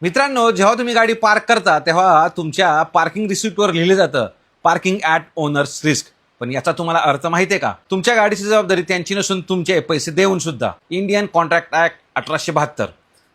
मित्रांनो, जेव्हा तुम्ही गाडी पार्क करता तेव्हा तुमच्या पार्किंग रिसिप्टवर लिहिलं जातं पार्किंग ॲट ओनर्स रिस्क. पण याचा तुम्हाला अर्थ माहिती आहे का? तुमच्या गाडीची जबाबदारी त्यांची नसून तुमचे पैसे देऊन सुद्धा. Indian contract act 1872.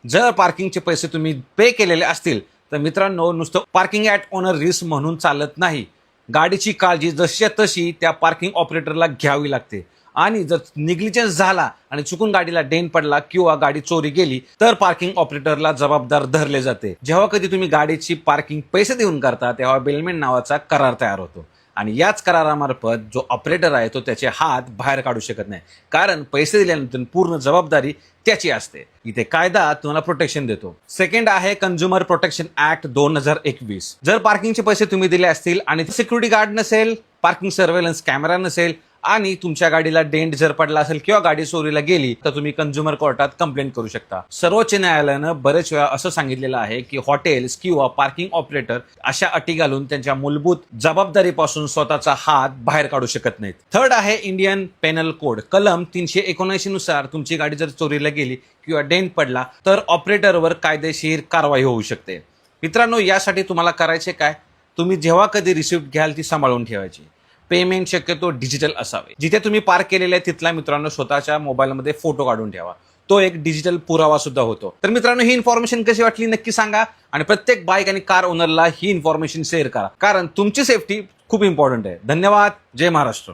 जर पार्किंगचे पैसे तुम्ही पे केलेले असतील तर मित्रांनो, नुसतं पार्किंग ॲट ओनर रिस्क म्हणून चालत नाही. गाडीची काळजी जशी तशी त्या पार्किंग ऑपरेटरला घ्यावी लागते. आणि जर निग्लिजन्स झाला आणि चुकून गाडीला डेन पडला किंवा गाडी चोरी गेली तर पार्किंग ऑपरेटरला जबाबदार धरले जाते. जेव्हा कधी तुम्ही गाडीची पार्किंग पैसे देऊन करता तेव्हा बेलमेंट नावाचा करार तयार होतो आणि याच करारामार्फत जो ऑपरेटर आहे तो त्याचे हात बाहेर काढू शकत नाही, कारण पैसे दिल्यानंतर पूर्ण जबाबदारी त्याची असते. इथे कायदा तुम्हाला प्रोटेक्शन देतो. सेकंड आहे कन्झ्युमर प्रोटेक्शन ऍक्ट 2021. जर पार्किंगचे पैसे तुम्ही दिले असतील आणि सिक्युरिटी गार्ड नसेल, पार्किंग सर्व्हेलन्स कॅमेरा नसेल आणि तुमच्या गाडीला डेंट जर पडला असेल किंवा गाडी चोरीला गेली तर तुम्ही कंझ्युमर कोर्टात कंप्लेंट करू शकता. सर्वोच्च न्यायालयानं बरेच वेळा असं सांगितलेलं आहे की हॉटेल्स किंवा पार्किंग ऑपरेटर अशा अटी घालून त्यांच्या मूलभूत जबाबदारीपासून स्वतःचा हात बाहेर काढू शकत नाहीत. थर्ड आहे इंडियन पेनल कोड. कलम 379 नुसार तुमची गाडी जर चोरीला गेली किंवा डेंट पडला तर ऑपरेटरवर कायदेशीर कारवाई होऊ शकते. मित्रांनो, यासाठी तुम्हाला करायचे काय? तुम्ही जेव्हा कधी रिसिप्ट घ्याल ती सांभाळून ठेवायची. पेमेंट शक्यतो डिजिटल असावे. जिथे तुम्ही पार्क केलेले आहे तिथला मित्रांनो स्वतःच्या मोबाईलमध्ये फोटो काढून ठेवा. तो एक डिजिटल पुरावा सुद्धा होतो. तर मित्रांनो, ही इन्फॉर्मेशन कशी वाटली नक्की सांगा आणि प्रत्येक बाईक आणि कार ओनरला ही इन्फॉर्मेशन शेअर करा, कारण तुमची सेफ्टी खूप इम्पॉर्टंट आहे. धन्यवाद. जय महाराष्ट्र.